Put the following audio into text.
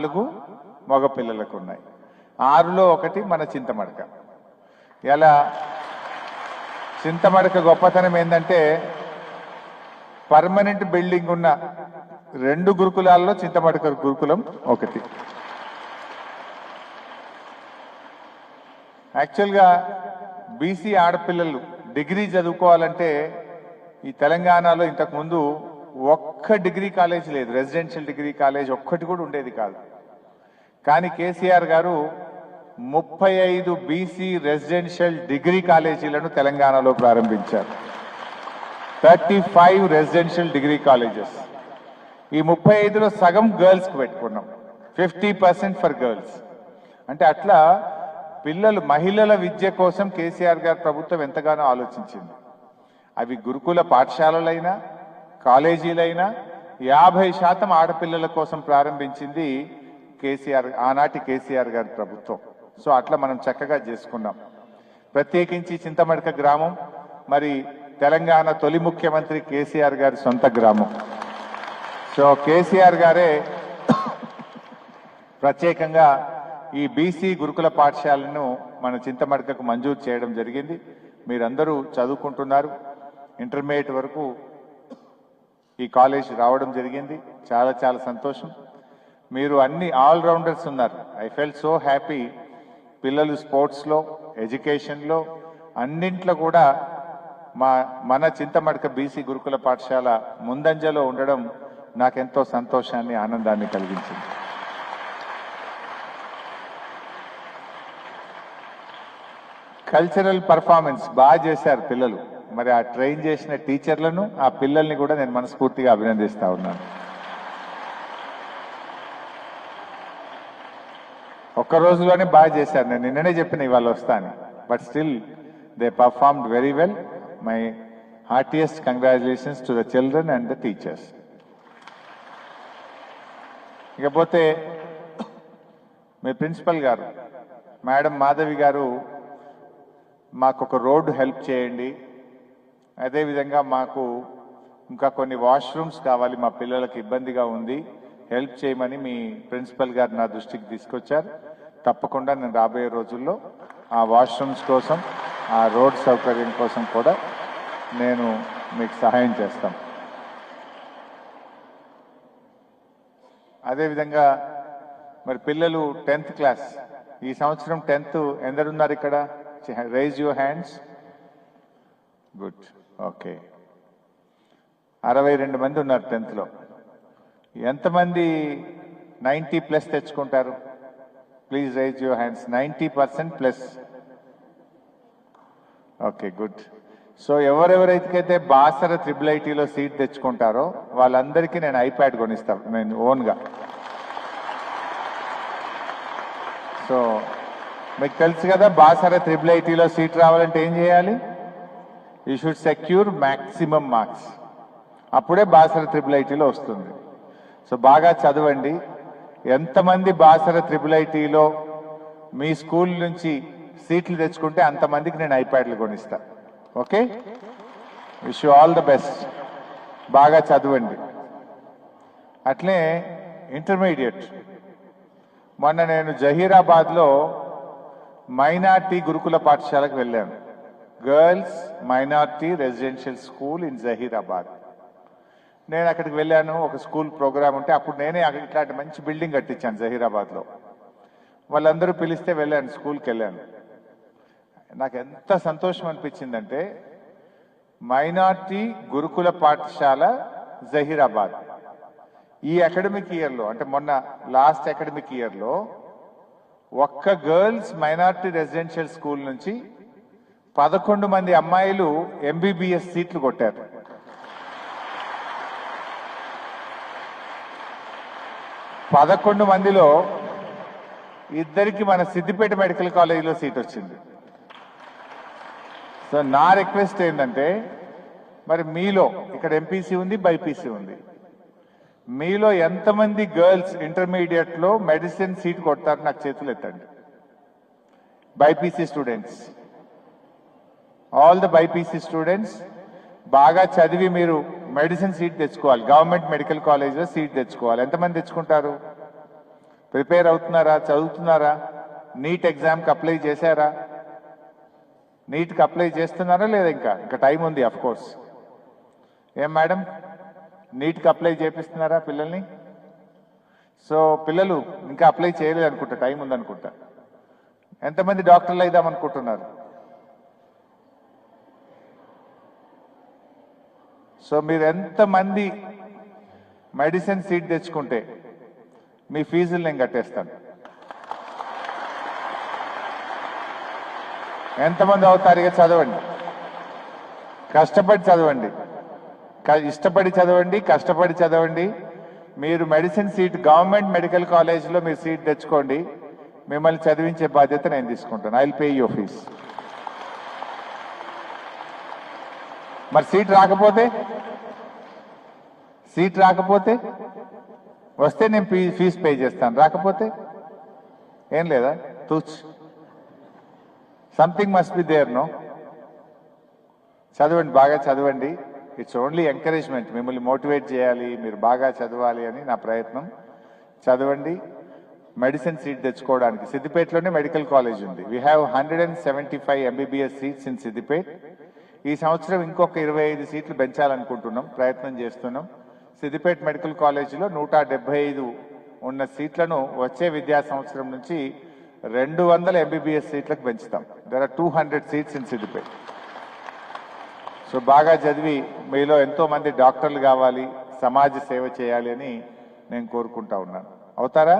4 మగ పిల్లలకు ఉన్నాయి. 6లో ఒకటి మన చింతమడక. ఇలా చింతమడక గొప్పతనం ఏంటంటే పర్మనెంట్ బిల్డింగ్ ఉన్న 2 గురుకులాల్లో చింతమడక గురుకులం ఒకటి. యాక్చువల్గా బీసీ ఆడపిల్లలు డిగ్రీ చదువుకోవాలంటే ఈ తెలంగాణలో ఇంతకుముందు ఒక్క డిగ్రీ కాలేజ్ లేదు, రెసిడెన్షియల్ డిగ్రీ కాలేజ్ ఒక్కటి కూడా ఉండేది కాదు. కానీ కేసీఆర్ గారు 35 బీసీ రెసిడెన్షియల్ డిగ్రీ కాలేజీలను తెలంగాణలో ప్రారంభించారు. 35 రెసిడెన్షియల్ డిగ్రీ కాలేజెస్. ఈ 35లో సగం గర్ల్స్కి పెట్టుకున్నాం, 50% ఫర్ గర్ల్స్. అంటే అట్లా పిల్లలు మహిళల విద్య కోసం కేసీఆర్ గారి ప్రభుత్వం ఎంతగానో ఆలోచించింది. అవి గురుకుల పాఠశాలలైనా కాలేజీలైనా 50% ఆడపిల్లల కోసం ప్రారంభించింది కేసీఆర్, ఆనాటి కేసీఆర్ గారి ప్రభుత్వం. సో అట్లా మనం చక్కగా చేసుకున్నాం. ప్రత్యేకించి చింతమడక గ్రామం మరి తెలంగాణ తొలి ముఖ్యమంత్రి కేసీఆర్ గారి సొంత గ్రామం. సో కేసీఆర్ గారే ప్రత్యేకంగా ఈ బీసీ గురుకుల పాఠశాలను మన చింతమడకకు మంజూరు చేయడం జరిగింది. మీరందరూ చదువుకుంటున్నారు, ఇంటర్మీడియట్ వరకు ఈ కాలేజ్ రావడం జరిగింది. చాలా చాలా సంతోషం. మీరు అన్ని ఆల్రౌండర్స్ ఉన్నారు. I feel so happy. పిల్లలు స్పోర్ట్స్లో, ఎడ్యుకేషన్లో, అన్నింట్లో కూడా మన చింతమడక బీసీ గురుకుల పాఠశాల ముందంజలో ఉండడం నాకెంతో సంతోషాన్ని, ఆనందాన్ని కలిగించింది. కల్చరల్ పర్ఫార్మెన్స్ బాగా చేశారు పిల్లలు. మరి ఆ ట్రైన్ చేసిన టీచర్లను, ఆ పిల్లల్ని కూడా నేను మనస్ఫూర్తిగా అభినందిస్తా ఉన్నాను. ఒక్క రోజులోనే బాగా చేశారు. నేను నిన్ననే చెప్పిన ఇవాళ వస్తా అని. But still they performed very well. My heartiest congratulations to the children and the teachers. ఇకపోతే మీ ప్రిన్సిపల్ గారు మేడం మాధవి గారు మాకు ఒక రోడ్డు హెల్ప్ చేయండి, అదేవిధంగా మాకు ఇంకా కొన్ని వాష్రూమ్స్ కావాలి, మా పిల్లలకు ఇబ్బందిగా ఉంది, హెల్ప్ చేయమని మీ ప్రిన్సిపల్ గారు నా దృష్టికి తీసుకొచ్చారు. తప్పకుండా నేను రాబోయే రోజుల్లో ఆ వాష్రూమ్స్ కోసం, ఆ రోడ్ సౌకర్యం కోసం కూడా నేను మీకు సహాయం చేస్తాను. అదేవిధంగా మరి పిల్లలు 10th క్లాస్, ఈ సంవత్సరం 10th ఎందరున్నారు ఇక్కడ? Rise your hands. Good, okay. 62 మంది ఉన్నారు 10th. ఎంతమంది 90+ తెచ్చుకుంటారు? Please rise your hands. 90% plus. Okay, good. So ఎవరెవరైతే బాసర IIITలో సీట్ తెచ్చుకుంటారో వాళ్ళందరికీ నేను ఐప్యాడ్ కొనిస్తాను, నేను ఓన్గా. సో మీకు తెలుసు కదా, బాసర IIITలో సీట్ రావాలంటే ఏం చేయాలి? You should secure maximum marks. అప్పుడే బాసర IIITలో వస్తుంది. సో బాగా చదవండి. ఎంతమంది బాసర IIITలో మీ స్కూల్ నుంచి సీట్లు తెచ్చుకుంటే అంతమందికి నేను ఐప్యాడ్లు కొనిస్తా. Okay, wish you all the best. బాగా చదవండి. అట్లే ఇంటర్మీడియట్, మొన్న నేను జహీరాబాద్లో మైనార్టీ గురుకుల పాఠశాలకు వెళ్ళాను. Girls minority residential school in Zaheerabad. నేను అక్కడికి వెళ్ళాను, ఒక స్కూల్ ప్రోగ్రామ్ ఉంటే అప్పుడు నేనే ఇట్లాంటి మంచి బిల్డింగ్ కట్టించాను జహీరాబాద్లో. వాళ్ళందరూ పిలిస్తే వెళ్ళాను, స్కూల్కి వెళ్ళాను. నాకు ఎంత సంతోషం అనిపించిందంటే మైనార్టీ గురుకుల పాఠశాల జహీరాబాద్ ఈ అకాడమిక్ ఇయర్లో, అంటే మొన్న లాస్ట్ అకాడమిక్ ఇయర్లో ఒక్క గర్ల్స్ మైనార్టీ రెసిడెన్షియల్ స్కూల్ నుంచి 11 మంది అమ్మాయిలు MBBS సీట్లు కొట్టారు. 11 మందిలో 2 మన సిద్దిపేట మెడికల్ కాలేజీలో సీట్ వచ్చింది. సో నా రిక్వెస్ట్ ఏంటంటే, మరి మీలో ఇక్కడ MPC ఉంది, BIPC ఉంది, మీలో ఎంతమంది గర్ల్స్ ఇంటర్మీడియట్లో మెడిసిన్ సీట్ కొడతారు? నాకు చేతులు ఎత్తండి. BIPC students, all the BIPC students బాగా చదివి మీరు మెడిసిన్ సీట్ తెచ్చుకోవాలి, గవర్నమెంట్ మెడికల్ కాలేజ్లో సీట్ తెచ్చుకోవాలి. ఎంతమంది తెచ్చుకుంటారు? ప్రిపేర్ అవుతున్నారా, చదువుతున్నారా? నీట్ ఎగ్జామ్కి అప్లై చేశారా? నీట్కి అప్లై చేస్తున్నారా లేదా? ఇంకా టైం ఉంది అఫ్ కోర్స్. ఏం మేడం, నీట్కి అప్లై చేపిస్తున్నారా పిల్లల్ని? సో పిల్లలు ఇంకా అప్లై చేయలేదు అనుకుంటా, టైం ఉందనుకుంటా. ఎంతమంది డాక్టర్లు అయిదాం అనుకుంటున్నారు? సో మీరు ఎంతమంది మెడిసిన్ సీట్ తెచ్చుకుంటే మీ ఫీజులు నేను కట్టేస్తాను. ఎంతమంది అవుతారు? ఇక చదవండి, కష్టపడి చదవండి, ఇష్టపడి చదవండి, కష్టపడి చదవండి. మీరు మెడిసిన్ సీట్ గవర్నమెంట్ మెడికల్ కాలేజ్లో మీరు సీట్ తెచ్చుకోండి. మిమ్మల్ని చదివించే బాధ్యత నేను తీసుకుంటాను. I will pay your fees. మరి సీట్ రాకపోతే వస్తే నేను ఫీజు పే చేస్తాను, రాకపోతే ఏం లేదా? తూచ్ సంథింగ్ మస్ట్ బి దేర్. నో, చదవండి, బాగా చదవండి. ఇట్స్ ఓన్లీ ఎంకరేజ్మెంట్, మిమ్మల్ని మోటివేట్ చేయాలి, మీరు బాగా చదవాలి అని నా ప్రయత్నం. చదవండి. మెడిసిన్ సీట్ తెచ్చుకోవడానికి సిద్దిపేటలోనే మెడికల్ కాలేజ్ ఉంది. We have 175 MBBS seats in Siddipet. ఈ సంవత్సరం ఇంకొక 25 సీట్లు పెంచాలనుకుంటున్నాం, ప్రయత్నం చేస్తున్నాం. సిద్దిపేట మెడికల్ కాలేజీలో 175 ఉన్న సీట్లను వచ్చే విద్యా సంవత్సరం నుంచి 200 MBBS సీట్లకు పెంచుతాం. There are 200 seats in Siddipet. So బాగా చదివి మీలో ఎంతో మంది డాక్టర్లు కావాలి, సమాజ సేవ చేయాలి అని నేను కోరుకుంటా ఉన్నాను. అవుతారా?